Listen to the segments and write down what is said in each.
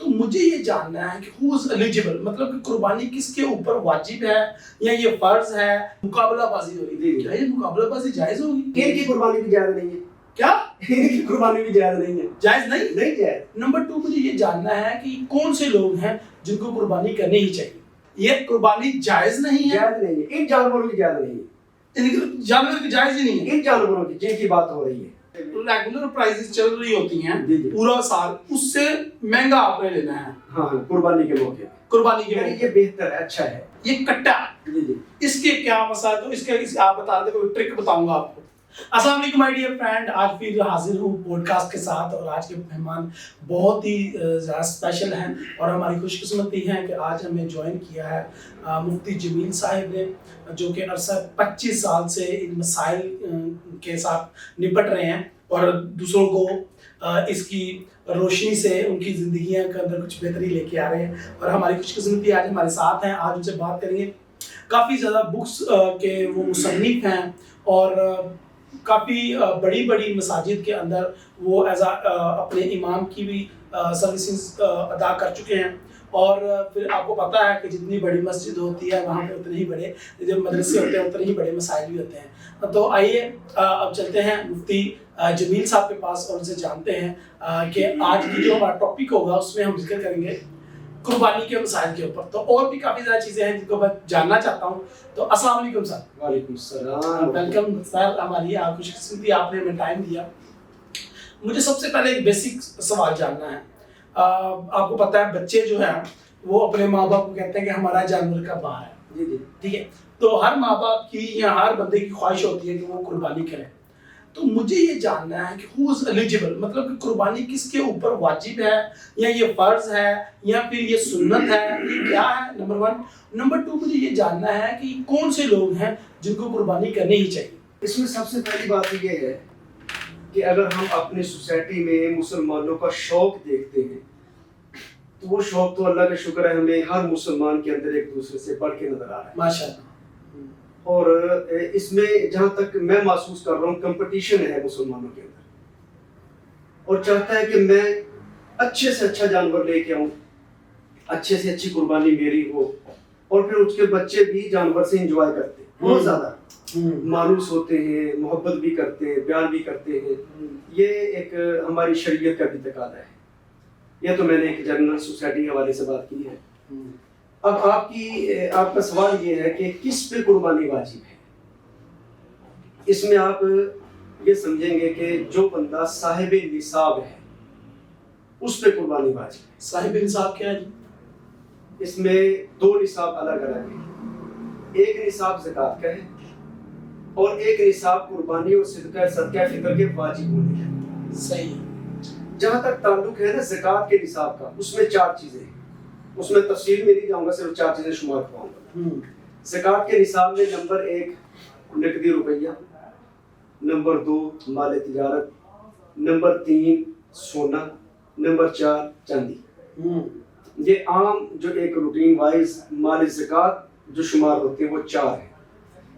تو مجھے یہ جاننا ہے کہ who is eligible، مطلب کہ قربانی کس کے اوپر واجب ہے یا یہ فرض ہے؟ مقابلہ بازی ہو رہی ہے، کیا یہ مقابلہ بازی جائز ہوگی؟ ان کی قربانی بھی جائز نہیں ہے. کیا ان کی قربانی بھی جائز نہیں ہے. جائز نہیں؟ نہیں جائز. نمبر 2 مجھے یہ جاننا ہے کہ کون سے لوگ ہیں جن کو قربانی کرنی ہی چاہیے. یہ قربانی جائز نہیں ہے؟ جائز نہیں ہے. ان جانوروں کی جائز نہیں ہے. جانور کی جائز ہی نہیں ہے. ان جانوروں کی جن کی بات ہو رہی ہے ریگولر پرائزز چل رہی ہوتی ہیں جی جی پورا سال، اس سے مہنگا آپ نے لینا ہے ہاں قربانی کے موقع. قربانی کے یعنی موقع. یہ بہتر ہے، اچھا ہے. یہ کٹا جی جی اس کے کیا مسائل، تو اس کے آپ بتا دیں، کوئی ٹرک بتاؤں گا آپ کو. السلام علیکم مائی ڈیئر فرینڈ، آج پھر حاضر ہوں پوڈ کاسٹ کے ساتھ، اور آج کے مہمان بہت ہی زیادہ اسپیشل ہیں، اور ہماری خوش قسمتی ہے کہ آج ہمیں جوائن کیا ہے مفتی جمیل صاحب نے، جو کہ عرصہ 25 سال سے ان مسائل کے ساتھ نپٹ رہے ہیں اور دوسروں کو اس کی روشنی سے ان کی زندگیاں کے اندر کچھ بہتری لے کے آ رہے ہیں، اور ہماری خوش قسمتی آج ہمارے ساتھ ہیں. آج ان سے بات کریں گے. کافی زیادہ بکس کے وہ مصنف ہیں، اور کافی بڑی بڑی مساجد کے اندر وہ ایز اپنے امام کی بھی سروسز ادا کر چکے ہیں. اور پھر آپ کو پتہ ہے کہ جتنی بڑی مسجد ہوتی ہے وہاں پہ اتنے ہی بڑے جب مدرسے ہوتے ہیں اتنے ہی بڑے مسائل بھی ہوتے ہیں. تو آئیے اب چلتے ہیں مفتی جمیل صاحب کے پاس اور ان سے جانتے ہیں کہ آج کی جو ہمارا ٹاپک ہوگا اس میں ہم ذکر کریں گے قربانی کے مسائل کے اوپر. تو اور بھی کافی زیادہ چیزیں ہیں جن کو میں جاننا چاہتا ہوں. تو السلام علیکم سر. وعلیکم السلام. Welcome sir. ہماری خوش قسمتی آپ نے ہمیں ٹائم دیا. مجھے سب سے پہلے ایک بیسک سوال جاننا ہے. آپ کو پتہ ہے بچے جو ہیں وہ اپنے ماں باپ کو کہتے ہیں کہ ہمارا جانور کا باہر ہے. جی جی ٹھیک ہے. تو ہر ماں باپ کی یا ہر بندے کی خواہش ہوتی ہے کہ وہ قربانی کرے. تو مجھے یہ جاننا ہے کہ who is eligible، مطلب کہ قربانی کس کے اوپر واجب ہے یا یہ فرض ہے یا پھر یہ سنت ہے، یہ کیا ہے؟ نمبر 1. نمبر 2 مجھے یہ جاننا ہے کہ کون سے لوگ ہیں جن کو قربانی کرنی ہی چاہیے. اس میں سب سے پہلی بات یہ ہے کہ اگر ہم اپنی سوسائٹی میں مسلمانوں کا شوق دیکھتے ہیں تو وہ شوق تو اللہ کا شکر ہے ہمیں ہر مسلمان کے اندر ایک دوسرے سے بڑھ کے نظر آ رہا ہے ماشاء اللہ. اور اس میں جہاں تک میں محسوس کر رہا ہوں کمپٹیشن ہے مسلمانوں کے اندر، اور چاہتا ہے کہ میں اچھے سے اچھا جانور لے کے آؤں، اچھے سے اچھی قربانی میری ہو، اور پھر اس کے بچے بھی جانور سے انجوائے کرتے ہیں، بہت زیادہ مانوس ہوتے ہیں، محبت بھی کرتے ہیں، پیار بھی کرتے ہیں. یہ ایک ہماری شریعت کا بھی تقاضا ہے. یہ تو میں نے ایک جنرل سوسائٹی کے حوالے سے بات کی ہے. اب آپ کا سوال یہ ہے کہ کس پہ قربانی واجب ہے. اس میں آپ یہ سمجھیں گے کہ جو بندہ صاحب نصاب ہے اس پہ قربانی واجب ہے. صاحب نصاب کیا ہے؟ اس میں 2 نصاب الگ الگ ہیں. ایک نصاب زکوٰۃ کا ہے اور ایک نصاب قربانی اور صدقہ فطر کے واجب ہونے کا. صحیح. جہاں تک تعلق ہے نا زکوٰۃ کے نصاب کا، اس میں 4 چیزیں ہیں. اس میں تفصیل میں نہیں جاؤں گا، صرف 4 چیزیں شمار کرواؤں گا. زکوٰۃ کے نصاب میں نمبر 1 نقدی روپیہ، نمبر 2 مال تجارت، نمبر 3 سونا، نمبر 4 چاندی. یہ عام جو ایک روٹین وائز مال زکوٰۃ جو شمار ہوتے ہیں وہ 4 ہیں.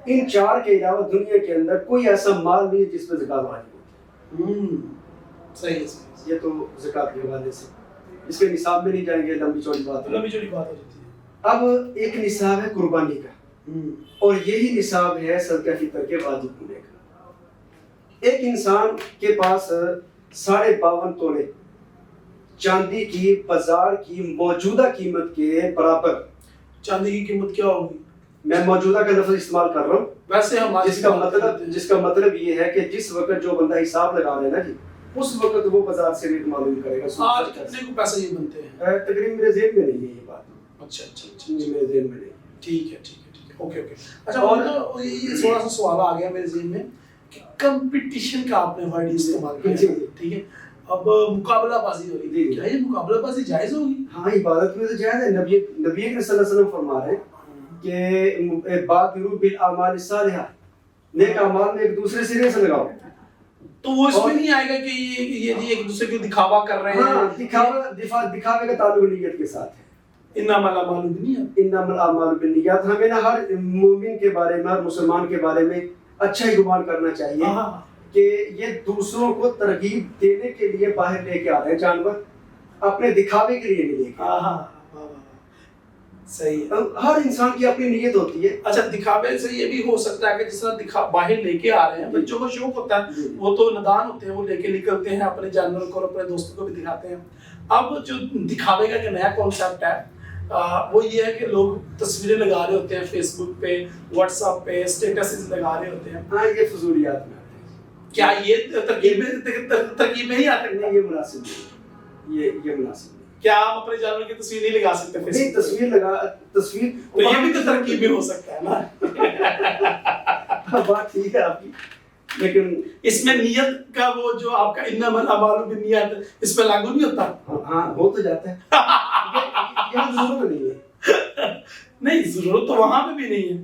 ان 4 کے علاوہ دنیا کے اندر کوئی ایسا مال نہیں ہے جس پہ زکوٰۃ واجب ہوتی ہے. صحیح. یہ تو زکوٰۃ کے حوالے سے اس کے نصاب میں نہیں جائیں گے، لمبی چوڑی بات ہو جاتی ہے. اب ایک نصاب ہے قربانی کا، اور یہی نصاب ہے صدقہ فطر کے واجب ہونے کا. ایک انسان کے پاس 52.5 تولے چاندی کی بازار کی موجودہ قیمت کے برابر. چاندی کی قیمت کیا ہوگی؟ میں موجودہ کا لفظ استعمال کر رہا ہوں ویسے جس کا مطلب یہ ہے کہ جس وقت جو بندہ حساب لگا رہا ہے نا جی، اس وقت وہ بازار سے ریٹ معلوم کرے گا. آج کتنے کو پیسے یہ بنتے ہیں؟ تقریباً میرے ذہن میں نہیں ہے یہ بات. اچھا میرے ذہن میں نہیں. ٹھیک ہے. اوکے. اچھا، اور یہ تھوڑا سا سوال آ گیا میرے ذہن میں کہ کمپٹیشن کا آپ نے ورڈ استعمال کیا. ٹھیک ہے. اب مقابلہ بازی ہو رہی ہے، کیا یہ مقابلہ بازی جائز ہوگی؟ ہاں، عبادت میں تو جائز ہے. نبی کریم صلی اللہ علیہ وسلم فرما رہے کہ بادروا بالاعمال الصالحہ، نیک اعمال میں ایک دوسرے سے ریس لگاؤ. تو وہ اس میں نہیں آئے گا کہ یہ ایک دوسرے کو دکھاوا کر رہے ہیں؟ ہاں، دکھاوے کا تعلق نیت کے ساتھ ہے. انما الاعمال بالنیات. ہمیں نا ہر مومن کے بارے میں، ہر مسلمان کے بارے میں اچھا ہی گمان کرنا چاہیے کہ یہ دوسروں کو ترغیب دینے کے لیے باہر لے کے آ رہے ہیں جانور، अपने दिखावे के लिए नहीं लेके। हाँ हाँ हाँ, सही है। हर इंसान की अपनी नीयत होती है। अच्छा, दिखावे से ये भी हो सकता है कि जिस तरह दिखा बाहर लेके आ रहे हैं, बच्चों को शौक होता है, वो तो नादान होते हैं, वो लेके निकलते हैं अपने जानवरों को और अपने दोस्तों को भी दिखाते हैं। अब जो दिखावे का एक नया कॉन्सेप्ट है वो ये है कि लोग तस्वीरें लगा रहे होते हैं फेसबुक पे, व्हाट्सएप पे, स्टेटसेस लगा रहे होते हैं। हाँ, ये फजूलियात में आते हैं। क्या ये तरकीब में ही आते हैं? नहीं, ये मुनासिब नहीं, ये मुनासिब नहीं। क्या आप अपने जानवर की तस्वीर नहीं लगा सकते नहीं, फेसबुक पे? तस्वीर तो ये भी तो तरकीब में हो सकता है ना। बात ठीक है आपकी, लेकिन इसमें नियत का वो जो आपका इन्नमल अमालु बिन्नियात इस पे लागू नहीं होता? हाँ, हो तो जाता है। यहाँ जरूरत नहीं है। नहीं, जरूरत तो वहां पे भी नहीं है।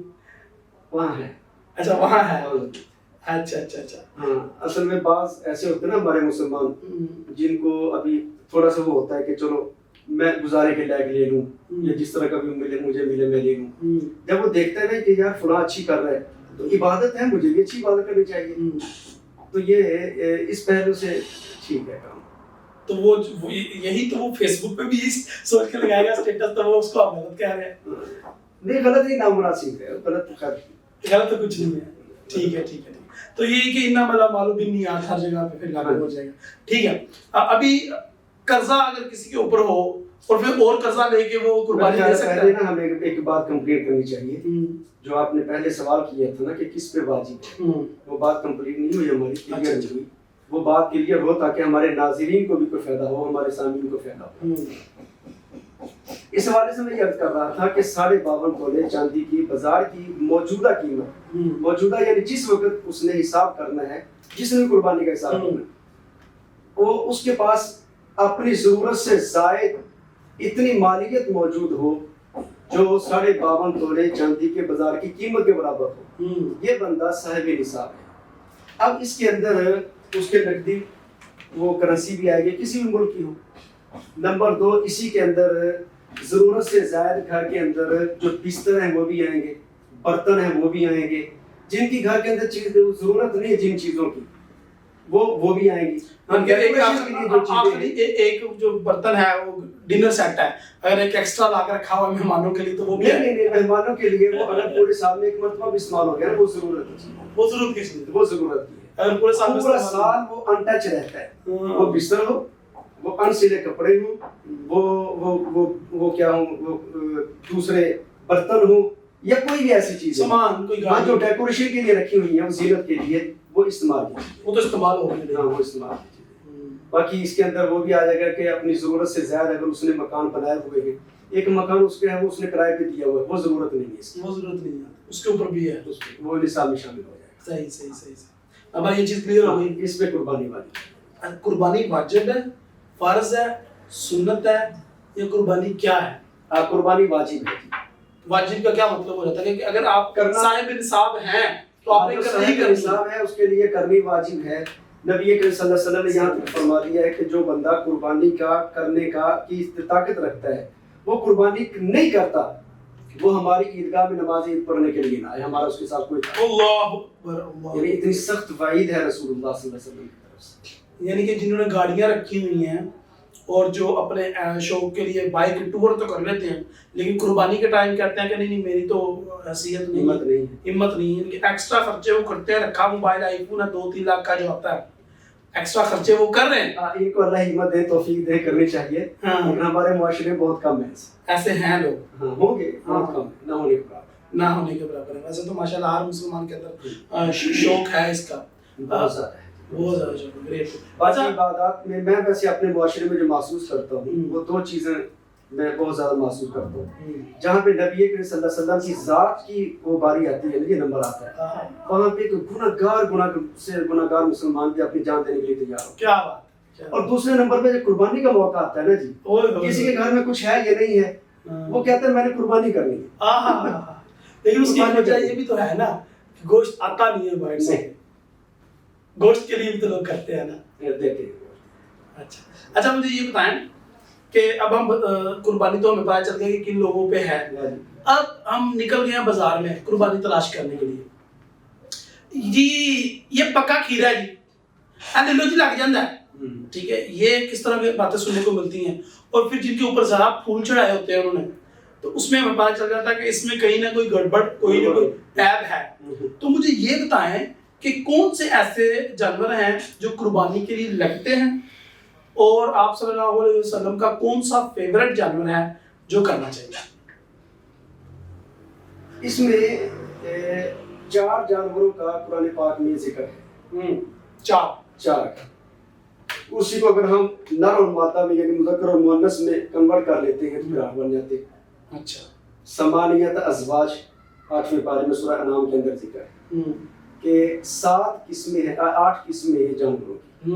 वहाँ है। अच्छा, वहां है। हाँ, अच्छा अच्छा अच्छा। हाँ, असल में बाज ऐसे होते हैं ना हमारे मुसलमान, जिनको अभी थोड़ा सा वो होता है कि चलो मैं गुजारे के लायक ले लूं, या जिस तरह का भी मुझे मिले मैं ले लूं। जब वो देखते हैं ना कि यार फलां अच्छी कर रहा है, तो इबादत है, मुझे भी अच्छी इबादत करनी चाहिए। तो ये इस पहलू से ठीक है काम। तो वो यही तो वो फेसबुक पे भी सोच के लगाएगा स्टेटस, तो वो उसको आप गलत कह रहे हैं। नहीं, गलत ही नामुनासिब है, गलत तो खैर गलत तो कुछ नहीं है। ठीक है ठीक है। तो ये कि इन्नमल अमालु बिन्नियात हर जगह पे फिर लागू हो जाएगा। ठीक है। अभी कर्जा अगर किसी के ऊपर हो और फिर और कर्जा लेके वो कुर्बानी दे सकता है। पहले ना हमें एक बात कंप्लीट करनी चाहिए, जो आपने पहले सवाल किया था ना कि किस पे वाजिब है, वो बात कंप्लीट नहीं हुई हमारी, क्लियर नहीं हुई। वो बात क्लियर हो ताकि हमारे नाज़रीन को भी कोई फायदा हो, हमारे सामीन को फायदा हो। इस हवाले से मैं ये अर्ज कर रहा था कि 52.5 तोले चांदी की बाजार की मौजूदा कीमत, मौजूदा यानी जिस वक्त उसने हिसाब करना है, जिसने कुर्बानी का हिसाब करना है, वो उसके पास अपनी जरूरत से जायद इतनी मालियत मौजूद हो जो 52.5 तोले चांदी के बाजार की कीमत के बराबर हो, ये बंदा साहिब निसाब है। अब इसके अंदर उसके नकदी वो करेंसी भी आएगी, किसी भी मुल्क की हो। नंबर 2, इसी के अंदर जरूरत से जायद घर के अंदर जो बिस्तर हैं वो भी आएंगे, बर्तन हैं वो भी आएंगे, जिनकी घर के अंदर चीज जरूरत नहीं है जिन चीजों की, वो भी आएंगी। एक जो बर्तन है वो डिनर सेट है, अगर एक एक्स्ट्रा लाकर रखा हुआ मेहमानों के लिए तो वो भी नहीं, मेहमानों के लिए वो अगर पूरे साल में एक मरतबा भी इस्तेमाल हो गया ना, वो जरूरत की है। वो जरूरत की चीज है, वो जरूरत की है। अगर पूरे साल वो अनटच रहता है, वो बिस्तर हो, वो अनसिले कपड़े हो, वो क्या हो, वो दूसरे बर्तन हो, या कोई भी ऐसी चीज सामान कोई जो डेकोरेशन के लिए रखी हुई है, वो जीनत के लिए, वो इस्तेमाल कीजिए। वो तो इस्तेमाल हो गई। हाँ, वो इस्तेमाल कीजिए। बाकी इसके अंदर वो भी आ जाएगा कि अपनी जरूरत से ज्यादा अगर उसने मकान बनाए हुए हैं, एक मकान उसके है वो उसने किराए पे दिया हुआ है, वो जरूरत नहीं है इसकी, वो जरूरत नहीं है, उसके ऊपर भी है, वो निसाब में शामिल हो जाएगा। सही सही सही सही। अब ये चीज क्लियर हो गई। इस पे कुर्बानी वाली, कुर्बानी वाजिब है, फर्ज है, सुन्नत है, ये कुर्बानी क्या है? कुर्बानी वाजिब है। वाजिब का क्या मतलब हो जाता है कि अगर आप साहिब निसाब हैं तो आपने करनी ही निसाब है, उसके लिए करनी वाजिब है। नबी करीम सल्लल्लाहु अलैहि वसल्लम ने यहाँ तक फरमा दिया है कि जो बंदा कुर्बानी का करने का की ताकत रखता है, वो कुर्बानी नहीं करता, वो हमारी ईदगाह में नमाज ईद पढ़ने के लिए ना आए, हमारा उसके साथ कोई अल्लाहु अकबर, अल्लाह। यानी इतनी सख्त वाइद है रसूलुल्लाह सल्लल्लाहु अलैहि वसल्लम की तरफ से। यानी कि जिन्होंने गाड़ियां रखी हुई हैं और जो अपने शौक के लिए बाइक टूर तो कर लेते हैं, लेकिन कुर्बानी के टाइम कहते हैं कि नहीं मेरी तो हैसियत नहीं, हिम्मत नहीं है, इनके एक्स्ट्रा खर्चे वो करते हैं, रखा मोबाइल आईफोन है 2-3 लाख का जो आता है, एक्स्ट्रा खर्चे वो कर रहे हैं। इनको अल्लाह हिम्मत दे, तौफीक दे, करनी चाहिए। लेकिन हमारे मुआशरे में बहुत कम है ऐसे हैं लोग। हाँ, होंगे, बहुत कम, ना होने के बराबर, ना होने के बराबर है। वैसे तो माशाल्लाह हर मुसलमान के अंदर शौक है इसका, बहुत ज्यादा है, बहुत ज्यादा शौक। ग्रेट। बाकी इबादत में मैं वैसे अपने मुआशरे में जो महसूस करता हूँ, वो 2 चीजें मैं बहुत ज्यादा महसूस करता हूँ। जहाँ पे नबी करीम सल्लल्लाहु अलैहि वसल्लम की जात की वो बारी आती है, ये नंबर आता है, वहाँ पे तो गुनाहगार मुसलमान भी अपनी जान देने के लिए तैयार हो। क्या बात। और दूसरे नंबर पे जब कुर्बानी का मौका आता है ना जी, किसी के घर में कुछ है ये नहीं है, वो कहते हैं मैंने कुर्बानी करनी है। लेकिन उसकी वजह ये भी तो है ना, गोश्त आता नहीं है बाहर से, गोश्त के लिए भी तो लोग करते हैं ना, देते हैं। अच्छा मुझे ये बताएं कि अब हम कुर्बानी तो हमें पता चल गया कि किन लोगों पे है, अब हम निकल गए हैं बाजार में कुर्बानी तलाश करने के लिए। जी ये पक्का खीरा जी दिलों च लग जाता है, ٹھیک ہے, یہ کس طرح کی باتیں سننے کو ملتی ہیں. اور پھر جن کے اوپر زیادہ پھول چڑھائے ہوتے ہیں انہوں نے, تو اس میں ہمیں پتہ چل جاتا ہے کہ اس میں کہیں نہ کوئی گڑبڑ, کوئی نہ کوئی عیب ہے. تو مجھے یہ بتائیں کہ کون سے ایسے جانور ہیں جو قربانی کے لیے لگتے ہیں, اور آپ صلی اللہ علیہ وسلم کا کون سا فیورٹ جانور ہے جو کرنا چاہیے؟ اس میں 4 جانوروں کا قرآن پاک میں ذکر ہے. 4 کا. اسی کو اگر ہم نر اور مادہ میں یعنی مذکر اور مؤنث میں کنورٹ کر لیتے ہیں تو پھر 8 بن جاتے ہیں. اچھا. ثمانیۃ ازواج 8ویں پارے میں سورہ انعام کے اندر ذکر ہے کہ 7 قسمیں ہیں, 8 قسمیں ہیں جانوروں کی.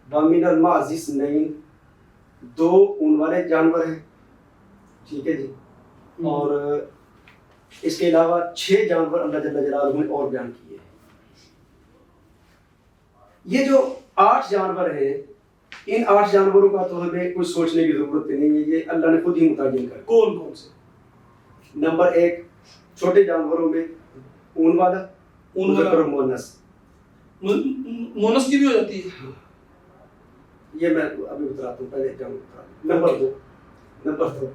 وَمِنَ الْمَعْزِ اثْنَيْنِ 2 اون والے جانور ہیں, ٹھیک ہے جی. اور اس کے علاوہ 6 جانور اللہ جل جلالہ نے اور بیان کیے. یہ جو 8 جانور ہیں, ان 8 جانوروں کا تو ہمیں کچھ سوچنے کی ضرورت نہیں ہے, یہ اللہ نے خود ہی متعین کر. کون کون سے؟ نمبر 1 چھوٹے جانوروں میں اون والا, مذکر اور مؤنث. مؤنث کی بھی ہو جاتی ہے؟ یہ میں ابھی بتاتا ہوں, پہلے جانور. نمبر 2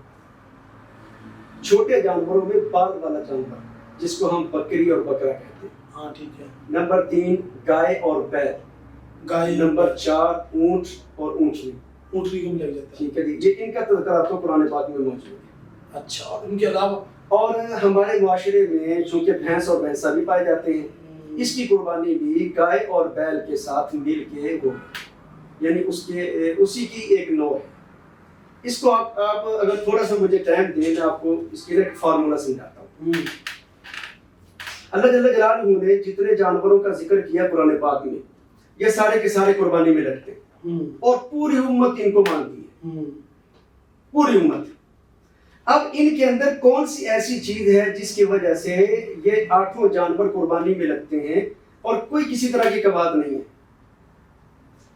چھوٹے جانوروں میں بال والا جانور جس کو ہم بکری اور بکرا کہتے ہیں. ہاں ٹھیک ہے. نمبر 3 گائے اور بیل. گائے. نمبر 4 اونٹ اور اونٹنی. اونٹنی کو بھی لگ جاتا ہے, ٹھیک ہے جی. یہ ان کا تذکرہ تو قرآن پاک میں موجود ہے. اچھا. اور ان کے علاوہ اور ہمارے معاشرے میں چونکہ بھینس اور بھینسا بھی پائے جاتے ہیں, اس کی قربانی بھی گائے اور بیل کے ساتھ مل کے ہو, یعنی اسی کی ایک نوع ہے. اس کو آپ اگر تھوڑا سا مجھے ٹائم دیں میں آپ کو اس کے لیے ایک فارمولا سمجھاتا ہوں. اللہ جل جلالہ نے جتنے جانوروں کا ذکر کیا قرآن پاک میں, یہ سارے کے سارے قربانی میں لگتے ہیں اور پوری امت ان کو مانتی ہے, پوری امت. اب ان کے اندر کون سی ایسی چیز ہے جس کی وجہ سے یہ 8 جانور قربانی میں لگتے ہیں اور کوئی کسی طرح کی قباحت نہیں ہے؟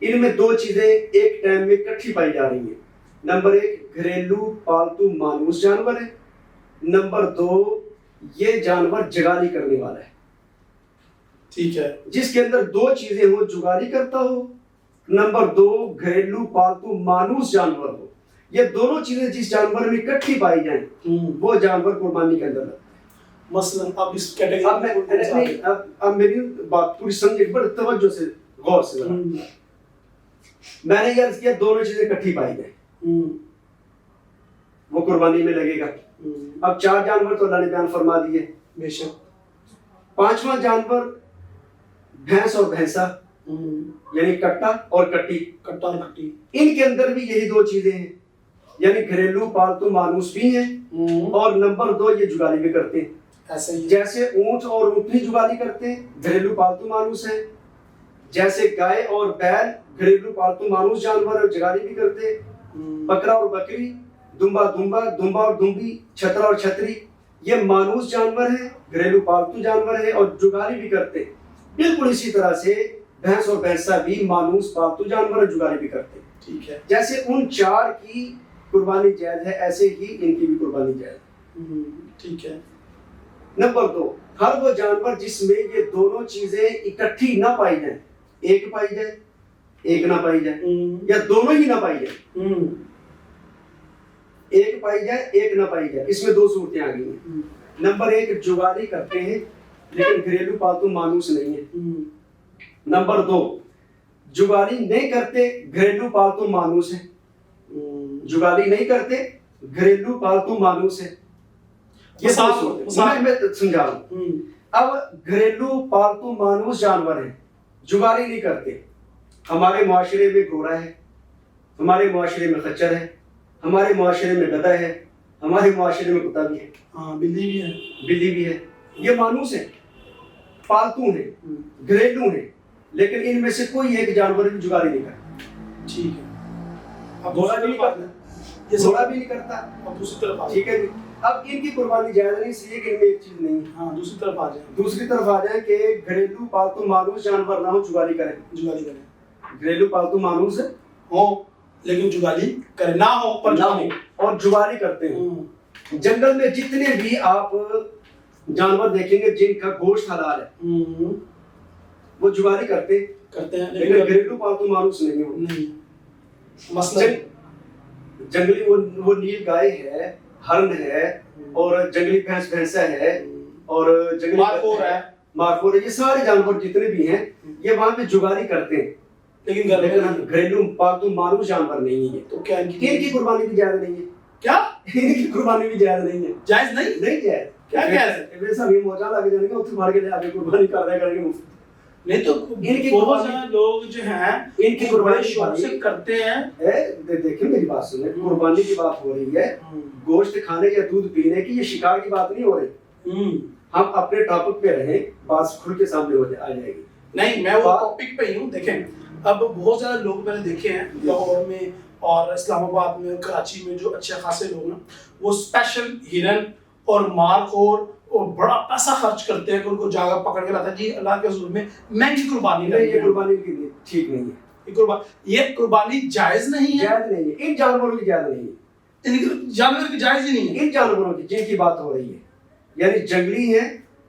ان میں 2 چیزیں ایک ٹائم میں اکٹھی پائی جا رہی ہیں. نمبر 1 گھریلو پالتو مانوس جانور ہے. نمبر 2 یہ جانور جگالی کرنے والا ہے. ٹھیک ہے. جس کے اندر 2 چیزیں ہو, جگالی کرتا ہو. نمبر 2 گھریلو پالتو مانوس جانور ہو. یہ دونوں چیزیں جس جانور میں اکٹھی پائی جائیں وہ جانور قربانی کے اندر لگتا ہے. مثلا اب اس کیٹیگری اب میری بات پوری سمجھے, بڑے توجہ سے غور سے ذرا. میں نے یہ عرض کیا دونوں چیزیں اکٹھی پائی جائیں وہ قربانی میں لگے گا. اب 4 جانور تو اللہ نے بیان فرما دیے, بے شک. 5واں جانور بھینس اور بھینسا یعنی کٹا اور کٹی. کٹا اور کٹی, ان کے اندر بھی یہی 2 چیزیں ہیں, یعنی گھریلو پالتو مانوس بھی ہیں اور نمبر 2 یہ جگالی بھی کرتے ہیں. ایسے ہی جیسے اونٹ اور اونٹنی جگالی کرتے ہیں, گھریلو پالتو مانوس ہیں. جیسے گائے اور بیل گھریلو پالتو مانوس جانور اور جگالی بھی کرتے ہیں. بکرا اور بکری, دمبا اور دمبی, چھترا اور چھتری یہ مانوس جانور ہیں, گھریلو پالتو جانور ہیں اور جگالی بھی کرتے ہیں. بالکل اسی طرح سے بھینس اور بھینسا بھی مانوس پالتو جانور اور جگالی بھی کرتے ہیں. ٹھیک ہے. جیسے ان 4 کی قربانی جائز ہے ایسے ہی ان کی بھی قربانی جائز ہے. ٹھیک ہے. نمبر 2 ہر وہ جانور جس میں یہ دونوں چیزیں اکٹھی نہ پائی جائیں, ایک پائی جائے ایک نہ پائی جائے, یا دونوں ہی نہ پائی جائیں, ایک پائی جائے ایک نہ پائی جائے, اس میں 2 صورتیں آ گئی ہیں. نمبر 1 جگالی کرتے ہیں لیکن گھریلو پالتو مانوس نہیں ہے. نمبر 2 جگالی نہیں کرتے گھریلو پالتو مانوس ہے. جگالی نہیں کرتے گھریلو پالتو مانوس ہے. یہ میں سمجھا رہا ہوں. اب گھریلو پالتو مانوس جانور ہیں, جگالی نہیں کرتے. ہمارے معاشرے میں گھوڑا ہے, ہمارے معاشرے میں خچر ہے, ہمارے معاشرے میں گدھا ہے, ہمارے معاشرے میں کتا بھی ہے, بلی بھی ہے. یہ مانوس ہیں, پالتو ہیں, گھریلو ہیں, لیکن ان میں سے کوئی ایک جانور بھی جگالی نہیں کرتا. ٹھیک ہے. اب گھوڑا بھی نہیں کرتا, یہ گھوڑا بھی نہیں کرتا. اب دوسری طرف ٹھیک ہے جی. اب ان کی قربانی جائز نہیں, اس لیے کہ ان میں ایک چیز نہیں ہے. ہاں دوسری طرف آ جائیں. دوسری طرف آ جائیں کہ گھریلو پالتو مانوس جانور نہ ہو, جگالی کریں. جگالی کریں. گھریلو پالتو مانوس ہو لیکن جگالی کرے نہ ہو پر نہ ہو اور جگالی کرتے ہیں. جنگل میں جتنے بھی آپ جانور دیکھیں گے جن کا گوشت حلال ہے وہ جگالی کرتے ہیں. करते हैं, लेकिन घरेलू पालतू मानुस नहीं है वो। नहीं मसला जंगली वो नील गाय है, हरण है, और जंगली भैंसा है, और जंगली मारखोर है, ये सारे जानवर जितने भी हैं ये वहाँ पे जुगाली करते हैं, लेकिन घरेलू पालतू मानुस जानवर नहीं है। तो क्या इनकी कुर्बानी भी जायज नहीं है। क्या इनकी कुर्बानी भी जायज नहीं है। जायज नहीं जायज। क्या जायज? वैसा भी मौजा लग जाएंगे उठ मार के आगे कुर्बानी कर दिया करेंगे मुफ्त। नहीं तो इनकी बहुत सारे लोग जो हैं इनकी कुर्बानी शौक से करते हैं। देखिए मेरी बात सुनिए, कुर्बानी की बात हो रही है, गोश्त खाने या दूध पीने की, ये शिकार की बात नहीं हो रही। हम अपने टॉपिक पे रहें, बात खुल के सामने आ जाएगी। नहीं मैं वो टॉपिक पे ही हूँ। देखें अब बहुत ज्यादा लोग मैंने देखे हैं लाहौर में और इस्लामाबाद में, कराची में, जो अच्छे खासे लोग हैं वो स्पेशल हिरन और मारखोर और बड़ा पैसा खर्च करते हैं कि उनको जाकर पकड़ के लाता है जी अल्लाह के हुजूर में महंगी कुर्बानी नहीं, ये कुर्बानी के लिए ठीक नहीं है। ये कुर्बानी जायज नहीं है। जायज नहीं है, इन जानवरों की जायज नहीं है, इन जानवर की जायज ही नहीं है। इन जानवरों की जिनकी बात हो रही है, यानी जंगली है,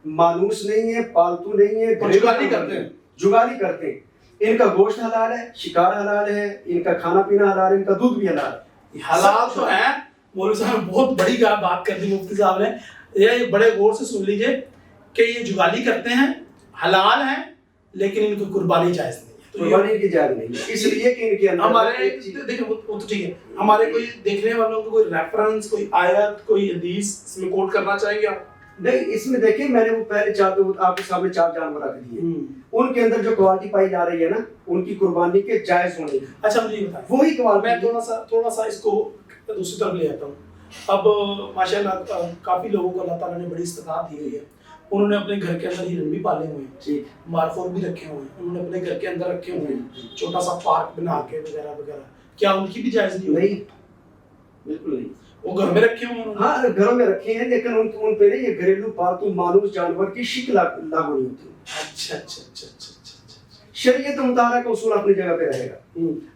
मानूस नहीं है, पालतू नहीं है, जुगाली करते हैं। जुगाली करते हैं। इनका गोश्त हलाल है, शिकार हलाल है, इनका खाना पीना हलाल है, इनका दूध भी हलाल है। हलाल तो है। मौलवी साहब बहुत बड़ी बात कर दी मुफ्ती साहब ने, ये बड़े गौर से सुन लीजिए कि ये जुगाली करते हैं, हलाल है, लेकिन इनको कुर्बानी जायज नहीं है। तो कुर्बानी की जायज नहीं है, इसलिए कि इनके अंदर हमारे देखिए वो तो ठीक है, हमारे कोई देखने वालों को कोई रेफरेंस, कोई आयत, कोई हदीस इसमें कोट करना चाहेंगे आप? नहीं, इसमें देखिए मैंने वो पहले आपके सामने 4 जानवर रख दिए, उनके अंदर जो क्वालिटी पाई जा रही है ना, उनकी कुर्बानी के जायज होने की। अच्छा मुझे ये बताएं, वही क्वालिटी। मैं थोड़ा सा इसको दूसरी तरफ ले आता हूँ। अब माशाल्लाह काफी लोगों को अल्लाह ताला ने बड़ी इस्तिताअत दी हुई है, उन्होंने अपने घर के अंदर हिरन भी पाले हुए हैं, ठीक, मारखोर भी रखे हुए हैं, उन्होंने अपने घर के अंदर रखे हुए हैं, छोटा सा पार्क बना के वगैरह वगैरह। क्या उनकी भी जायज नहीं? नहीं, बिल्कुल नहीं। वो घर में रखे हुए हैं। हाँ, घरों में रखे हैं, लेकिन उन पे ये घरेलू पालतू मानूस जानवर की शिक लागू नहीं होती। अच्छा अच्छा अच्छा अच्छा अच्छा। शरीयत मुतारा का उसूल अपनी जगह पे रहेगा।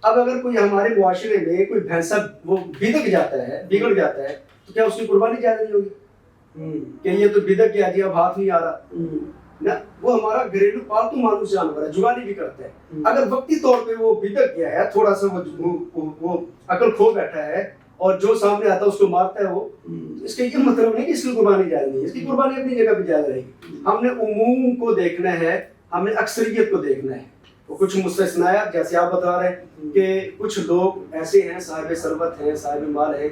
अब अगर कोई हमारे मुआशरे में कोई भैंसा वो बिगड़ जाता है, तो क्या उसकी कुर्बानी जायज नहीं होगी? कि ये तो बिगड़ गया जी, अब हाथ नहीं आ रहा ना, वो हमारा घरेलू पालतू मानूस जानवर है, जुगाली भी करता है। अगर वक्ती तौर पे वो बिगड़ गया है, थोड़ा सा वो अकल खो बैठा है और जो सामने आता है उसको मारता है, वो इसका ये मतलब नहीं कि इसकी कुर्बानी जायज नहीं है, इसकी कुर्बानी अपनी जगह पे जायज रहेगी। हमने उमूम को देखना है, हमने अक्सरियत को देखना है। वो कुछ मुस्तस्नायात जैसे आप बता रहे हैं कि कुछ लोग ऐसे हैं, साहिब सरवत हैं, साहिब माल है,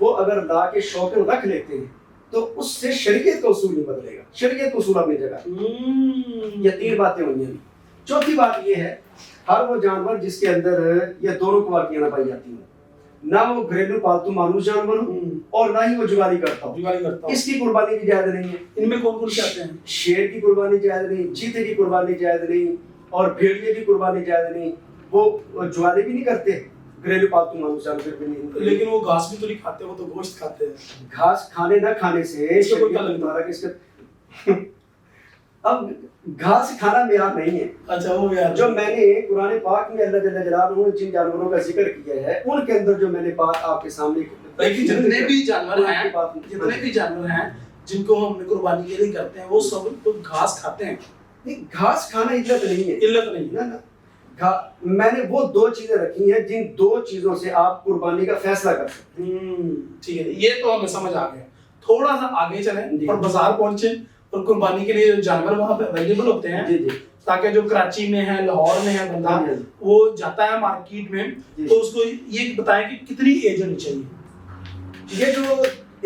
वो अगर ला के शौक़ रख लेते हैं तो उससे शरीयत का उसूल नहीं बदलेगा, शरीयत का उसूल अपनी जगह। ये 3 बातें हुई हैं। चौथी बात ये है, हर वो जानवर जिसके अंदर ये दोनों क्वालिटियां ना पाई जाती हैं, ना वो घरेलू पालतू मानूस जानवर हो और ना ही वो जुगाली करता हो, इसकी कुर्बानी भी जायज नहीं है। इनमें कौन कौन से आते हैं? शेर की कुर्बानी जायज नहीं, चीते की कुर्बानी जायज नहीं, और भेड़िए की कुर्बानी जायज नहीं। वो जुगाली भी नहीं करते, घरेलू पालतू मानूस जानवर भी नहीं। लेकिन वो घास भी तो नहीं खाते, वो तो गोश्त खाते हैं। घास खाने ना खाने से अब घास खाना मेयार नहीं है। अच्छा, वो मेयार जो मैंने कुरान पाक में अल्लाह जल्ल जलालहू ने जिन जानवरों का जिक्र किया है, उनके अंदर जो मैंने बात आपके सामने, जितने भी जानवर हैं जिनको हम कुर्बानी के लिए करते हैं, वो सब तो घास खाते हैं। नहीं, घास खाना इल्लत नहीं है, इल्लत नहीं ना। मैंने वो 2 चीजें रखी हैं जिन 2 चीजों से आप कुर्बानी का फैसला कर सकते हैं। ठीक है, ये तो हमें समझ आ गया। थोड़ा सा आगे चलें और बाजार पहुंचे और कुर्बानी के लिए जो जानवर वहाँ पे अवेलेबल होते हैं, जी जी, ताकि जो कराची में है, लाहौर में है बंदा, वो जाता है मार्केट में, तो उसको ये बताएं कि कितनी एज होनी चाहिए। ये जो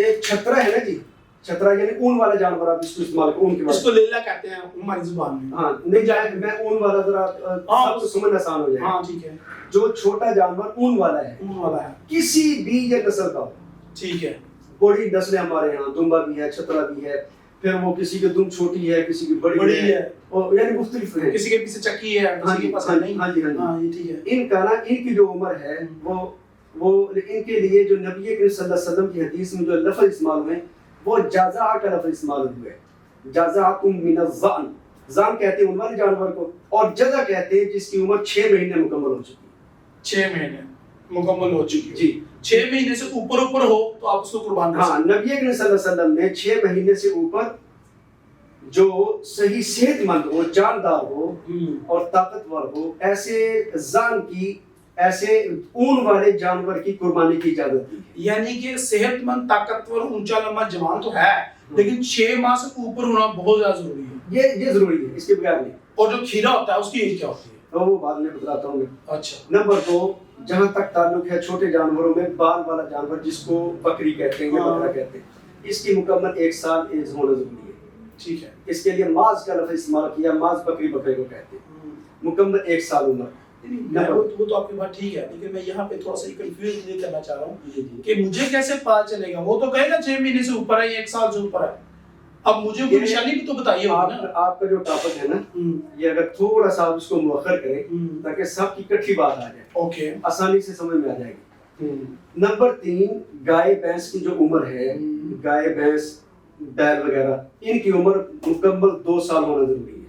एक छतरा है ना जी, छतरा यानी ऊन वाला जानवर, आप इसको इस्तेमाल करो, ऊन के इसको लेला कहते हैं हमारी जुबान में। हाँ, नहीं जाए मैं ऊन वाला जरा सबको समझ आसान हो जाए। हाँ ठीक है। जो छोटा जानवर ऊन वाला है, किसी भी ये नस्ल का हो, ठीक है, बड़ी नस्लें हमारे यहाँ दुम्बा भी है, छतरा भी है, फिर वो किसी की दुम छोटी है, किसी की बड़ी है, और यानी मुख्तलिफ है, किसी के पीछे चक्की है, किसी के पास नहीं। हाँ जी, हाँ ये ठीक है। इनका ना, इनकी जो उम्र है वो इनके लिए जो नबी करीम सल्लल्लाहु अलैहि वसल्लम की हदीस में जो लफ्ज़ इस्तेमाल हुए, वो जाज़ा का लफ्ज़ इस्तेमाल हुआ है। जाज़ाकुम मिनज़्ज़ान, ज़ान कहते हैं उन वाले जानवर को, और जज़ा कहते हैं जिसकी उम्र 6 महीने मुकम्मल हो चुकी है। 6 महीने मुकम्मल हो चुकी है जी। 6 महीने से ऊपर हो तो आप उसको कुर्बान कर सकते हैं। हाँ, नबी करीम सल्लल्लाहु अलैहि वसल्लम ने 6 महीने से ऊपर जो सही सेहतमंद हो, जानदार हो और ताकतवर हो, ऐसे जान की, ऐसे ऊन वाले जानवर की कुर्बानी की इजाजत दी है। यानी कि सेहतमंद, ताकतवर, ऊंचा लंबा जवान तो है, लेकिन 6 माह से ऊपर होना बहुत ज्यादा जरूरी है। ये जरूरी है, इसके बगैर नहीं। और जो खीरा होता है उसकी एज क्या होती है? तो वो बाद में बतलाता हूँ मैं। अच्छा। नंबर 2, जहाँ तक ताल्लुक है छोटे जानवरों में, बाल वाला जानवर जिसको बकरी कहते हैं या बकरा कहते हैं, इसकी मुकम्मल 1 साल एज होना जरूरी है। ठीक है। इसके लिए माज का लफ्ज़ इस्तेमाल किया, माज बकरे को कहते हैं। मुकम्मल 1 साल उम्र। वो तो आपकी बात ठीक है, लेकिन मैं यहाँ पे थोड़ा सा कंफ्यूज नहीं करना चाह रहा हूँ कि मुझे कैसे पता चलेगा। वो तो कहेगा 6 महीने से ऊपर है, 1 साल से ऊपर है। अब मुझे कोई निशानी भी तो बताइए होगी ना। आपका जो टॉपिक है ना, ये अगर थोड़ा सा आप इसको मुअख्खर करें ताकि सबकी इकट्ठी बात आ जाए, ओके, आसानी से समझ में आ जाएगी। नंबर 3, गाय भैंस की जो उम्र है, गाय भैंस बैल वगैरह, इनकी उम्र मुकम्मल 2 साल होना जरूरी है।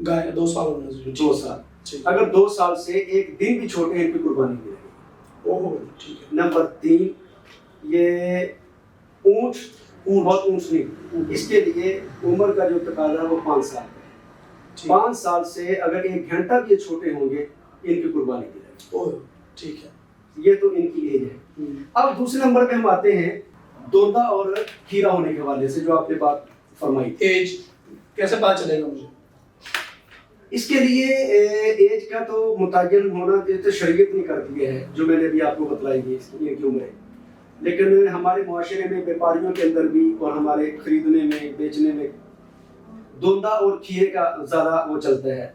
गाय 2 साल होना जरूरी है। 2 साल। अगर 2 साल से 1 दिन भी छोटे हैं, इनकी कुर्बानी नहीं रहेगी। ओह, ठीक है। नंबर 3, ये ऊंट बहुत ऊंट नहीं, इसके लिए उम्र का जो तकाजा है वो 5 साल है। 5 साल से अगर 1 घंटा भी छोटे होंगे, इनकी कुर्बानी की जाएगी। ओह, ठीक है। ये तो इनकी एज है। अब दूसरे नंबर पे हम आते हैं दोंदा और खीरा होने के हवाले से, जो आपने बात फरमाई थी। एज कैसे पता चलेगा मुझे? इसके लिए एज का तो मुतय्यन होना तो शरीयत नहीं करती है, जो मैंने अभी आपको बतलाई है इनकी उम्र है। लेकिन हमारे मुआशरे में, व्यापारियों के अंदर भी और हमारे खरीदने में, बेचने में दोंदा और खीरे का ज्यादा वो चलता है।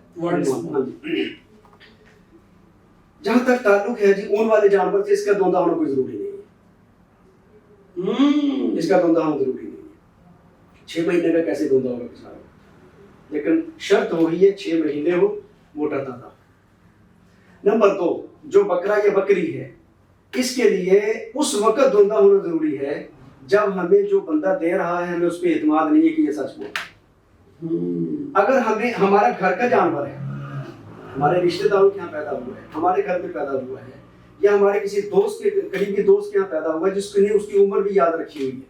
जहाँ तक ताल्लुक है जी ऊन वाले जानवर से, इसका दोंदा होना कोई जरूरी नहीं है। इसका दोंदा होना जरूरी नहीं है। 6 महीने का कैसे दोंदा होगा बेचारा, लेकिन शर्त हो गई है 6 महीने हो, मोटा ताजा। नंबर 2, जो बकरा या बकरी है, इसके लिए उस वक्त दोंदा होना जरूरी है जब हमें जो बंदा दे रहा है, हमें उस पर एतमाद नहीं है कि ये सच बोल। अगर हमें हमारा घर का जानवर है, हमारे रिश्तेदारों के यहाँ पैदा हुआ है, हमारे घर में पैदा हुआ है, या हमारे किसी दोस्त के, करीबी दोस्त के यहाँ पैदा हुआ है जिसने उसकी उम्र भी याद रखी हुई है।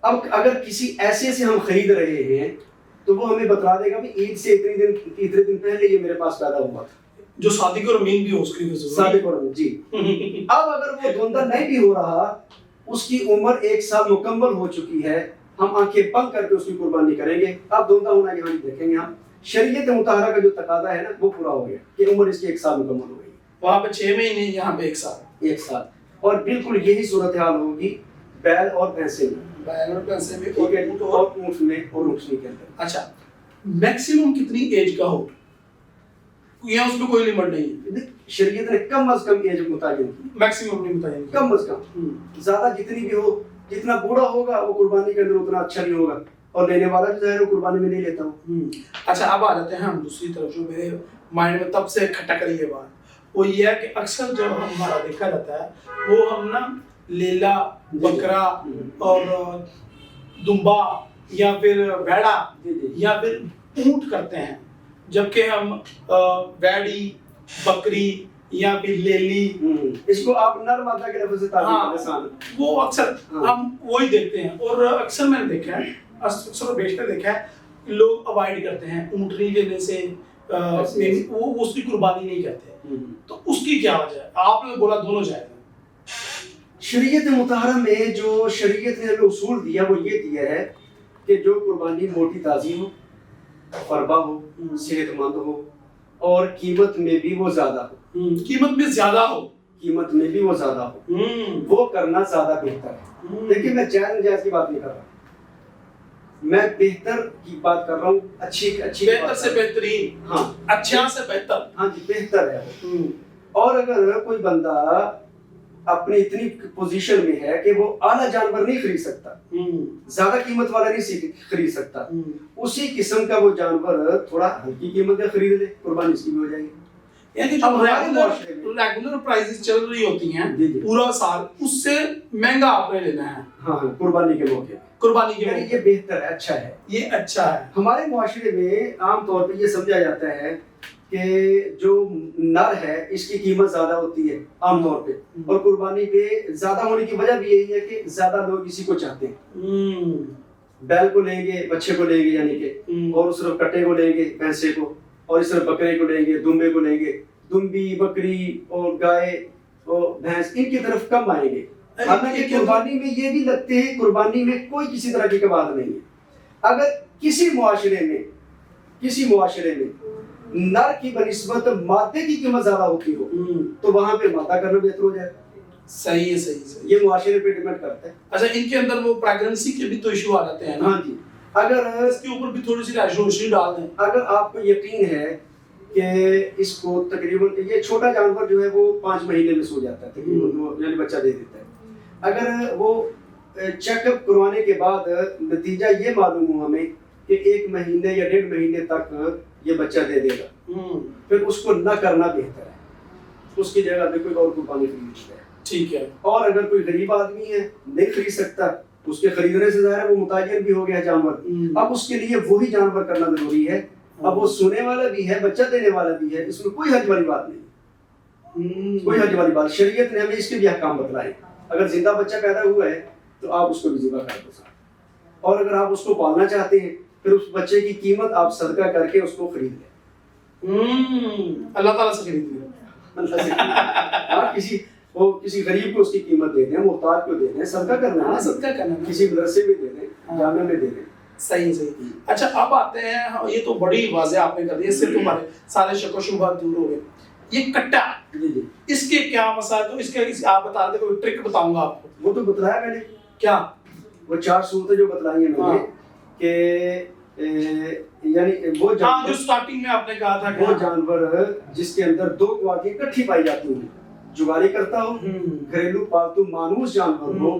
अब अगर किसी ऐसे से हम खरीद रहे हैं तो वो हमें बता देगा भी ईद से इतने दिन पहले ये मेरे पास पैदा हुआ था, जो सादिक और अमीन भी हो उसकी भी जरूरत सादिक और अमीन जी। अब अगर वो दोंदा नहीं भी हो रहा, उसकी उम्र 1 साल मुकम्मल हो चुकी है, हम आंखें बंद करके उसकी कुर्बानी करेंगे। अब दोंदा होना यहाँ देखेंगे हम, शरीयत मुताहरा का जो तकादा है ना, वो पूरा हो गया कि उम्र इसकी 1 साल मुकम्मल हो गई। वहाँ पे 6 महीने, यहाँ पे 1 साल। 1 साल। और बिल्कुल यही सूरत हाल होगी बैल और भैंसे में, बैल और भैंसे में, ठीक है, और ऊँट में और ऊँटनी के अंदर। अच्छा, मैक्सिमम कितनी एज का हो, या उसमें कोई लिमिट नहीं है? शरीयत ने कम अज कम एज मुतायन की, मैक्सिमम नहीं बताया, कम अज कम। ज्यादा जितनी भी हो, जितना बूढ़ा होगा वो कुर्बानी के अंदर उतना अच्छा नहीं होगा, और लेने वाला जो है वो कुर्बानी में नहीं लेता हूँ। अच्छा, अब आ जाते हैं हम दूसरी तरफ, जो मेरे माइंड में तब से खटक रही है बात, वो ये है कि अक्सर जब हमारा देखा जाता है वो हम ना लेला, बकरा और दुम्बा या फिर भेड़ा या फिर ऊंट करते हैं, जबकि हम बैड़ी, बकरी या फिर लेली, इसको आप नर मादा के लफ्ज़ से तारीफ वो अक्सर हम वही देखते हैं। और अक्सर मैंने देखा है, अक्सर बेशतर देखा है, लोग अवॉइड करते हैं ऊँटनी लेने से, वो उसकी कुर्बानी नहीं करते। तो उसकी क्या वजह है? आपने बोला दोनों जायज़ हैं। शरीयत मुताहरा में जो शरीयत ने हमें उसूल दिया वो ये दिया है कि जो कुर्बानी मोटी ताज़ी हो, फरबा हो, सेहतमंद हो और कीमत में भी वो ज्यादा हो, कीमत में ज्यादा हो, कीमत में भी वो ज्यादा हो, वो करना ज्यादा बेहतर है। देखिए, मैं जायज़ नाजायज़ की बात नहीं कर रहा, मैं बेहतर की बात कर रहा हूँ, अच्छी बेहतर से बेहतरीन, हाँ, अच्छा से बेहतर, हाँ जी, बेहतर है। और अगर कोई बंदा अपनी इतनी पोजीशन में है कि वो आला जानवर नहीं खरीद सकता, ज्यादा कीमत वाला नहीं खरीद सकता, उसी किस्म का वो जानवर थोड़ा हल्की कीमत का खरीद ले, कुर्बानी इसकी भी हो जाएगी। यानी जो रेगुलर प्राइसेस चल रही होती हैं पूरा साल, उससे महंगा आपने लेना है। हाँ, कुर्बानी के मौके, कुर्बानी के ये बेहतर है, अच्छा है, ये अच्छा है। हमारे मुआशरे में आम तौर पे ये समझा जाता है कि जो नर है इसकी कीमत ज्यादा होती है आम तौर पे, और कुर्बानी पे ज्यादा होने की वजह भी यही है कि ज्यादा लोग इसी को चाहते हैं। बैल को लेंगे, बच्चे को लेंगे यानी कि, और उस तरफ कट्टे को लेंगे, भैंसे को, और इस तरफ बकरे को लेंगे, दुम्बे को लेंगे। दुम्बी, बकरी और गाय और भैंस इनकी तरफ कम आएंगे। हालांकि कुर्बानी में ये भी लगते हैं, कुर्बानी में कोई किसी तरह की कबाद नहीं है। अगर किसी मुआशरे में नर की बनिस्बत मादे की कीमत ज्यादा होती हो तो वहां पे मादा करना बेहतर हो जाए। सही है, सही सही। ये मुआशरे पे डिपेंड करता है। अच्छा, इनके अंदर वो प्रेगनेंसी के भी तो इशू आ जाते हैं ना? हाँ जी। अगर इसके ऊपर भी थोड़ी सी रोशनी डाल दें। अगर आपको यकीन है कि इसको तकरीबन, ये छोटा जानवर जो है वो 5 महीने में सो जाता है तकरीबन, वो यानी बच्चा दे देता है। अगर वो चेकअप करवाने के बाद नतीजा ये मालूम हुआ हमें कि 1 महीने या 1.5 महीने तक ये बच्चा दे देगा, फिर उसको न करना बेहतर है। उसकी जगह पे कोई और कुर्बानी खरीद लेता है। ठीक है। और अगर कोई गरीब आदमी है, नहीं खरीद सकता, उसके खरीदने से ज़ाहिर है वो मुताजिर भी हो गया जानवर, अब उसके लिए वही जानवर करना जरूरी है। अब वो सोने वाला भी है, बच्चा देने वाला भी है, इसमें कोई हर्ज वाली बात नहीं, कोई हर्ज वाली बात। शरीयत ने हमें इसके भी अहकाम बतलाए। अगर जिंदा बच्चा पैदा हुआ है तो आप उसको भी ज़िबा कर दो, और अगर आप उसको पालना चाहते हैं फिर उस बच्चे की कीमत आप सदका करके उसको खरीद लें। अल्लाह ताला से खरीद लें। आप किसी गरीब को उसकी कीमत दे दें, मुहताज को दे दें, सदका करना है, सदका करना है, किसी मदरसे में दे दें, जामे में दे दें। सही सही। अच्छा, अब आते हैं, ये तो बड़ी वाज़ेह आपने कर दी, इससे तुम्हारे सारे शक व शुबहात दूर हो गए। ये कट्टा, जी, इसके क्या मसाला, तो इसके आप बता रहे थे, कोई ट्रिक बताऊंगा आपको। वो तो बतलाया मैंने। क्या? वो 4 सूरतें जो बतलाई हैं मैंने कि यानी वो जो स्टार्टिंग में आपने कहा था, वो जानवर जिसके अंदर 2 क्वालिटी इकट्ठी पाई जाती हैं, जुगाली करता हो, घरेलू पालतू मानूस जानवर हो,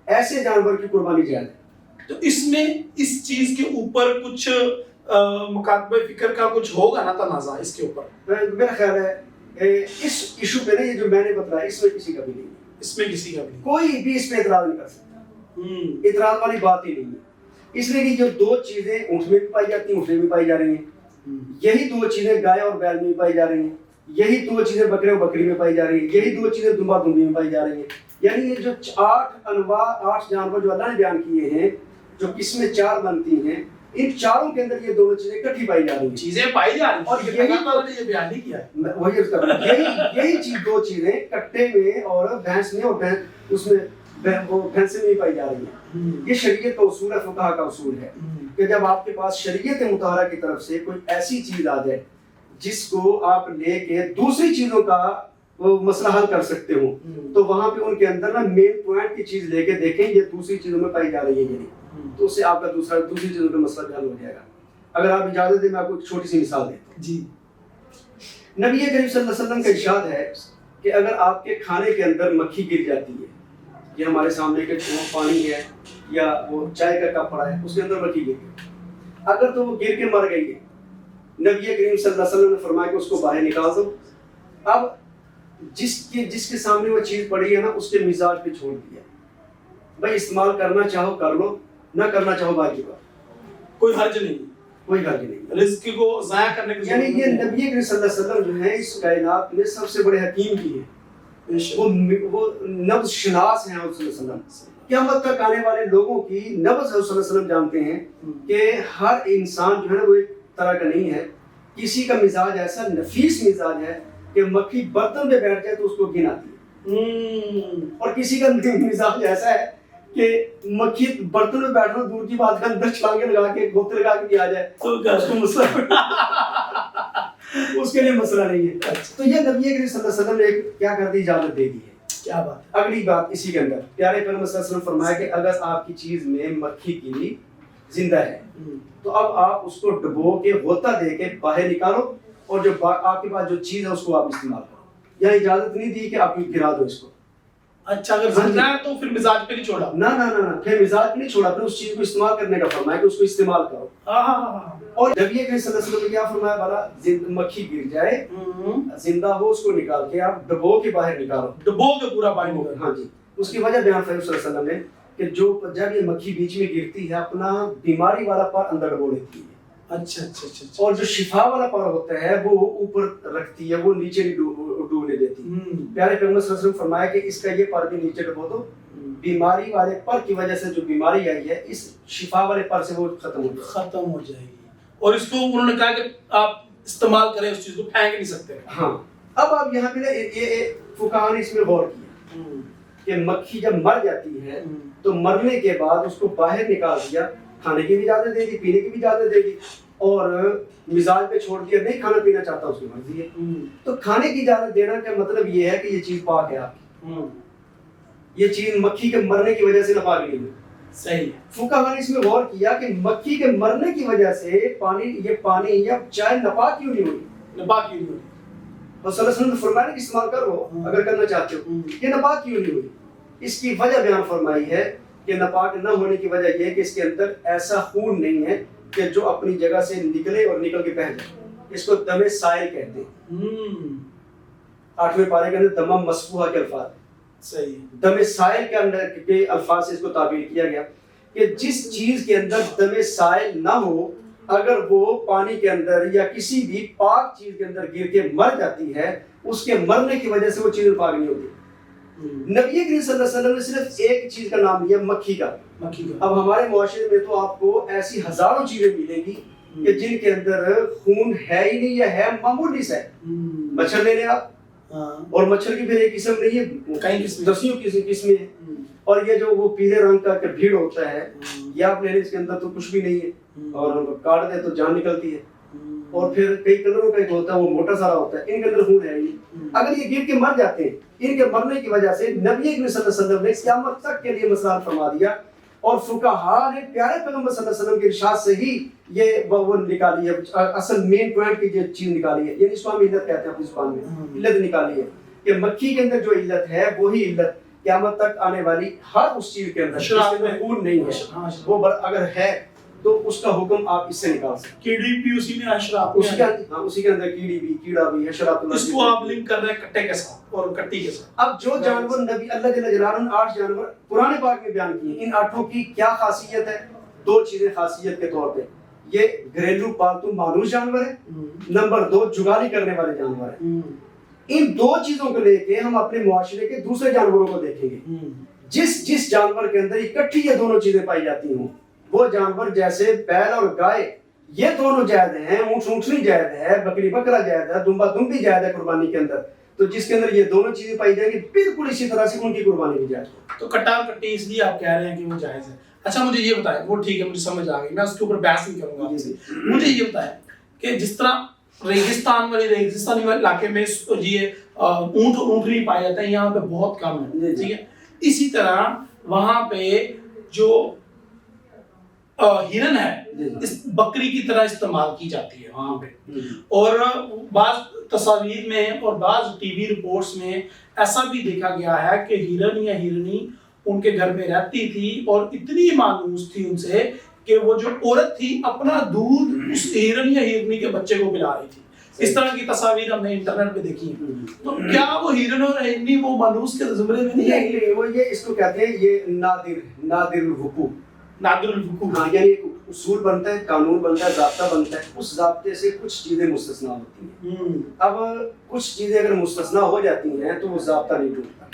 ऐसे जानवर की कुर्बानी जायज़ है। तो इसमें इस चीज के ऊपर कुछ मुकातबे फिक्र का कुछ होगा ना, तनाज़ा इसके ऊपर? मेरा ख्याल है इस इशू पे ना, ये जो मैंने बताया इसमें किसी का भी नहीं, इसमें किसी का भी कोई भी इस पे इतराज नहीं कर सकता। इतराज वाली बात ही नहीं है, इसलिए कि जो 2 चीजें ऊँट में भी पाई जाती हैं, ऊँट में भी पाई जा रही हैं, यही 2 चीजें गाय और बैल में भी पाई जा रही हैं, यही 2 चीजें बकरे और बकरी में पाई जा रही है, यही 2 चीजें दुम्बा दुम्बी में पाई जा रही है। यानी ये जो 8 जानवर जो अल्लाह ने बयान किए हैं, जो किस्में 4 बनती हैं, इन चारों के अंदर ये दोनों चीजें इकट्ठी पाई जा रही हैं, चीजें पाई जा रही हैं, और यही ये बयान नहीं किया है। वही यही चीज 2 चीजें कट्टे में और भैंस में, और भैंस उसमें वो भैंसे में पाई जा रही है। ये शरीयत का उसूल है, फुक़हा का उसूल है कि जब आपके पास शरीयत मुताहरा की तरफ से कोई ऐसी चीज आ जाए जिसको आप लेके दूसरी चीजों का वो मसला हल कर सकते हो, तो वहां पे उनके अंदर ना मेन पॉइंट की चीज लेके देखें ये दूसरी चीजों में पाई जा रही है, तो उससे आपका दूसरी चीजों का मसला हल हो जाएगा। अगर आप इजाजत दें मैं आपको एक छोटी सी मिसाल देता हूँ। जी, नबी करीम सल्लल्लाहु अलैहि वसल्लम का इरशाद है कि अगर आपके खाने के अंदर मक्खी गिर जाती है, ये हमारे सामने के पानी है या वो चाय का कप पड़ा है, उसके अंदर मक्खी गिर गई, अगर तो वो गिर के मर गई है, नबी करीम सल्लल्लाहु अलैहि वसल्लम ने फरमाया कि उसको बाहर निकाल दो। अब जिसके सामने वो चीज पड़ी है ना, उसके मिजाज पे छोड़ दिया, भाई इस्तेमाल करना चाहो कर लो, ना करना चाहो बाकी बात, कोई हर्ज नहीं, कोई हर्ज नहीं। रिस्क को ज़ाया करने की, यानी ये नबी करीम सल्लल्लाहु अलैहि वसल्लम जो है इस कायनात में सबसे बड़े हकीम की है, वो नब्ज़ शनास हैं। क़यामत तक आने वाले लोगों की नब्ज़ वसल्लम जानते हैं कि हर इंसान जो है ना वो एक तरह का नहीं है, किसी का मिजाज ऐसा नफीस मिजाज है कि मक्खी बर्तन पे बैठ जाए तो उसको घिन आती है, और किसी का मिजाज ऐसा है कि मक्खी बर्तन में बैठना दूर की बात है, अंदर छलांगे लगा के गोते लगा के भी आ जाए तो उसको मसला उसके लिए मसला नहीं है। तो ये नबी करीम सल्लल्लाहु अलैहि वसल्लम ने क्या कर दी, इजाजत दे दी है। क्या बात। अगली बात इसी के अंदर प्यारे पैगंबर सल्लल्लाहु अलैहि वसल्लम फरमाया कि अगर आपकी चीज में मक्खी की जिंदा है तो अब आप उसको डुबो के गोता दे के बाहर निकालो, और जो आपके पास जो चीज है उसको आप इस्तेमाल करो। यहाँ इजाजत नहीं दी कि आप गिरा दो इसको। अच्छा, अगर जिंदा है तो फिर मिजाज पे नहीं छोड़ा, ना ना ना ना, फिर मिजाज पे नहीं छोड़ा, फिर उस चीज को इस्तेमाल करने का फरमाया कि उसको इस्तेमाल करो। और नबी करीम सल्लल्लाहु अलैहि वसल्लम ने क्या फरमाया, भला मक्खी गिर जाए, जिंदा हो, उसको निकाल के आप डुबो के बाहर निकालो, डुबो के पूरा बाहर निकालो। हाँ जी, उसकी वजह बयान फरमाई सल्लल्लाहु अलैहि वसल्लम ने कि जो जब ये मक्खी बीच में गिरती है अपना बीमारी वाला पर अंदर डुबो लेती है। अच्छा अच्छा अच्छा। और जो शिफा वाला पर होता है वो ऊपर रखती है, वो नीचे नहीं डूबने देती। प्यारे पैगंबर सल्लल्लाहु अलैहि वसल्लम फरमाया कि इसका ये पर भी नीचे डुबो दो بیماری والے پر کی وجہ سے جو بیماری آئی ہے اس شفا والے پر سے وہ ختم ہو جائے گی. اور اس کو انہوں نے کہا کہ آپ استعمال کریں, اس چیز کو پھینک نہیں سکتے. ہاں اب آپ یہاں پہ یہ فقہاء نے اس میں غور کیا کہ مکھی جب مر جاتی ہے تو مرنے کے بعد اس کو باہر نکال دیا, کھانے کی بھی اجازت دے دی, پینے کی بھی اجازت دے دی, اور مزاج پہ چھوڑ دیا, نہیں کھانا پینا چاہتا اس کی مرضی ہے. تو کھانے کی اجازت دینا کا مطلب یہ ہے کہ یہ چیز پاک ہے آپ کی, یہ چیز مکھی کے مرنے کی وجہ سے ناپاک نہیں ہے. صحیح. فقہاء نے اس میں غور کیا کہ مکھی کے مرنے کی وجہ سے یہ پانی یا چائے ناپاک کیوں نہیں ہوئی, ناپاک کیوں نہیں ہوئی. اور صلی اللہ علیہ وسلم نے فرمایا کہ استعمال کرو اگر کرنا چاہتے ہو, یہ ناپاک کیوں نہیں ہوئی. اس کی وجہ بیان فرمائی ہے کہ ناپاک نہ ہونے کی وجہ یہ ہے کہ اس کے اندر ایسا خون نہیں ہے کہ جو اپنی جگہ سے نکلے اور نکل کے بہہ جائے. اس کو دم سائل کہتے ہیں. 8ویں پارے کے اندر دم مسفوحہ کے الفاظ. صحیح. دم سائل کے اندر کے الفاظ سے اس کو تعبیر کیا گیا کہ جس چیز کے اندر دم سائل نہ ہو, اگر وہ پانی کے اندر یا کسی بھی پاک چیز کے اندر گر کے مر جاتی ہے, اس کے مرنے کی وجہ سے وہ چیز پاک نہیں ہوتی. نبی کریم صلی اللہ علیہ وسلم نے صرف ایک چیز کا نام لیا, مکھی کا. اب ہمارے معاشرے میں تو آپ کو ایسی ہزاروں چیزیں ملیں گی کہ جن کے اندر خون ہے ہی نہیں یا ہے معمولی سا. مچھر لے لیں آپ, اور مچھر کی پھر ایک قسم نہیں ہے, کئی دسیوں قسمیں ہیں. اور یہ جو وہ پیلے رنگ کا بھیڑ ہوتا ہے, یہ آپ لے لیں, اس کے اندر تو کچھ بھی نہیں ہے, اور کاٹ دے تو جان نکلتی ہے. اور پھر کئی کلروں کا ایک ہوتا ہے, وہ موٹا سارا ہوتا ہے, ان کے اندر خون ہے ہی نہیں. اگر یہ گر کے مر جاتے ہیں, ان کے مرنے کی وجہ سے نبی کریم صلی اللہ علیہ وسلم نے قیامت تک کے لیے مسئلہ فرما دیا, اور فقہاء نے پیارے پیغمبر صلی اللہ علیہ وسلم کے ارشاد سے ہی یہ وہ نکالی ہے, اصل مین پوائنٹ کی جو چیز نکالی ہے, یعنی اسلامی علت کہتے ہیں اپنی زبان میں, علت نکالی ہے کہ مکھی کے اندر جو علت ہے وہی علت قیامت تک آنے والی ہر اس چیز کے اندر جس میں خون نہیں ہے, وہ اگر ہے تو اس کا حکم آپ اس سے نکال سکتے. کیڑی بھی اسی میں اشراف, اسی کے اندر کیڑی بھی, کیڑا بھی, اشراف. اس کو آپ لنک کر رہے ہیں کٹے کے ساتھ اور کٹی کے ساتھ. اب جو جانور نبی اللہ جل جلالہ نے 8 جانور قرآن پاک میں بیان کیے, ان 8 کی کیا خاصیت ہے؟ 2 چیزیں خاصیت کے طور پہ, یہ گھریلو پالتو مانوس جانور ہے, نمبر 2 جگالی کرنے والے جانور ہیں. ان 2 چیزوں کو لے کے ہم اپنے معاشرے کے دوسرے جانوروں کو دیکھیں گے. جس جانور کے اندر اکٹھی یہ دونوں چیزیں پائی جاتی ہوں, وہ جانور جیسے بیل اور گائے یہ دونوں جائز ہیں, اونٹ اونٹنی جائز ہے, بکری بکرا جائز ہے, دمبا دمبی جائز ہے قربانی کے اندر. تو جس کے اندر یہ دونوں چیزیں پائی جائیں گی بالکل اسی طرح سے ان کی قربانی بھی جائز ہے. تو کٹا اور کٹی اس لیے آپ کہہ رہے ہیں کہ وہ جائز ہے. اچھا مجھے یہ بتائیں, وہ ٹھیک ہے مجھے سمجھ آ گئی, میں اس کے اوپر بحث نہیں کروں گا آپ سے. مجھے یہ بتائیں کہ جس طرح ریگستانی والے علاقے میں یہ اونٹ اونٹنی پائے جاتے ہیں, یہاں پہ بہت کم ہے, ٹھیک ہے. اسی طرح وہاں پہ جو ہرن ہے اس بکری کی طرح استعمال کی جاتی ہے وہاں پہ, اور بعض تصاویر میں اور بعض ٹی وی رپورٹس میں ایسا بھی دیکھا گیا ہے کہ ہرن یا ہرنی ان کے گھر میں رہتی تھی اور اتنی مانوس تھی ان سے کہ وہ جو عورت تھی اپنا دودھ اس ہرن یا ہرنی کے بچے کو پلا رہی تھی. اس طرح کی تصاویر ہم نے انٹرنیٹ پہ دیکھی ہیں. تو کیا وہ ہرن اور ہرنی وہ مانوس کے زمرے میں نہیں ہے؟ وہ یہ اس کو کہتے ہیں یہ نادر الوقوع. نادر الوقوع, ہاں, یعنی ایک اصول بنتا ہے, قانون بنتا ہے, ضابطہ بنتا ہے, اس ضابطے سے کچھ چیزیں مستثنا ہوتی ہیں. اب کچھ چیزیں اگر مستثنا ہو جاتی ہیں تو وہ ضابطہ نہیں ٹوٹتا,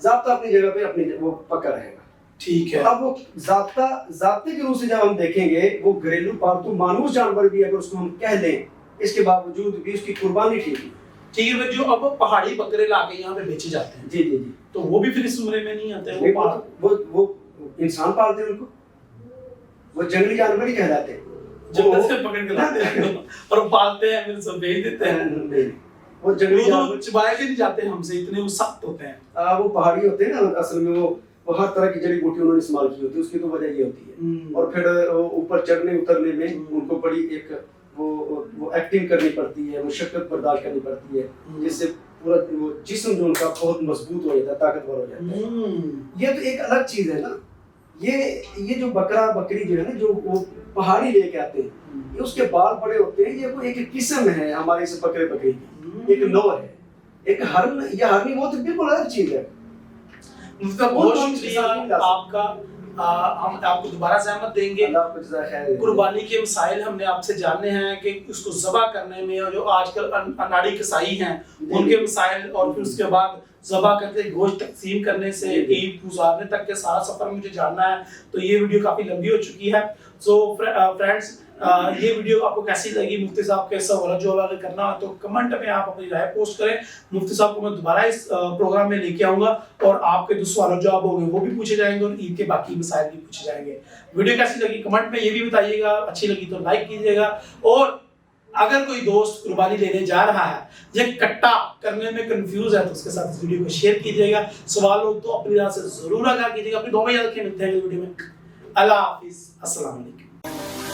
ضابطہ اپنی جگہ پہ اپنی وہ پکا رہے گا. ٹھیک ہے. اب وہ ضابطے کے روح سے جب ہم دیکھیں گے, وہ گھریلو پالتو مانوس جانور بھی اگر اس کو ہم کہہ لیں, اس کے باوجود بھی اس کی قربانی ٹھیک ہے. ٹھیک ہے, جو اب پہاڑی بکرے لا کے یہاں پہ بیچے جاتے ہیں, جی, تو وہ بھی پھر اس زمرے میں نہیں آتے ہیں. وہ انسان پالتے ہیں, ان کو وہ جنگلی جانور ہی کہلاتے ہیں. جنگل سے پکڑ کے لاتے ہیں اور پالتے ہیں, پھر سب بیچ دیتے ہیں. وہ جنگلی جانور چبائے کے نہیں جاتے ہم سے, اتنے وہ سخت ہوتے ہیں. وہ پہاڑی ہوتے ہیں نا, اصل میں وہ ہر طرح کی جڑی بوٹی انہوں نے استعمال کی ہوتی ہے, اس کی تو وجہ یہ ہوتی ہے. اور پھر اوپر چڑھنے اترنے میں ان کو بڑی ایک وہ ایکٹنگ کرنی پڑتی ہے, مشقت برداشت کرنی پڑتی ہے, جس سے پورا وہ جسم جو ان کا بہت مضبوط ہو جاتا ہے, طاقتور ہو جاتا ہے. یہ تو ایک الگ چیز ہے نا. یہ جو بکرا بکری جو ہے نا, جو وہ پہاڑی لے کے آتے ہیں, یہ اس کے بال بڑے ہوتے ہیں, یہ کوئی ایک قسم ہے ہمارے سے بکرے بکری کی, ایک نوع ہے. ایک ہرن یا ہرنی وہ تو بالکل الگ چیز ہے. بہت شکریہ آپ کا, ہم آپ کو دوبارہ زحمت دیں گے. قربانی کے مسائل ہم نے آپ سے جاننے ہیں کہ اس کو ذبح کرنے میں, اور جو آج کل اناڑی کسائی ہیں ان کے مسائل, اور پھر اس کے بعد ज़बह करके गोश्त तकसीम करने से ईद गुजारने तक के सारा सफ़र मुझे जानना है। तो ये वीडियो काफ़ी लंबी हो चुकी है। सो फ्रेंड्स, ये वीडियो आपको कैसी लगी, मुफ्ती साहब के सवाल जवाब अगर करना हो तो कमेंट में आप अपनी राय पोस्ट करें। मुफ्ती साहब को मैं दोबारा इस प्रोग्राम में लेके आऊंगा और आपके जो सवाल जवाब होंगे वो भी पूछे जाएंगे और ईद के बाकी मसाइल भी पूछे जाएंगे। वीडियो कैसी लगी कमेंट में ये भी बताइएगा, अच्छी लगी तो लाइक कीजिएगा, और अगर कोई दोस्त कुर्बानी लेने जा रहा है या कट्टा करने में कंफ्यूज है तो उसके साथ इस वीडियो को शेयर कीजिएगा। सवाल हो तो अपनी राय से जरूर आगाह कीजिएगा। अपनी दुआ में याद रखें, मिलते हैं अगली वीडियो में। अल्लाह हाफिज, अस्सलाम वालेकुम।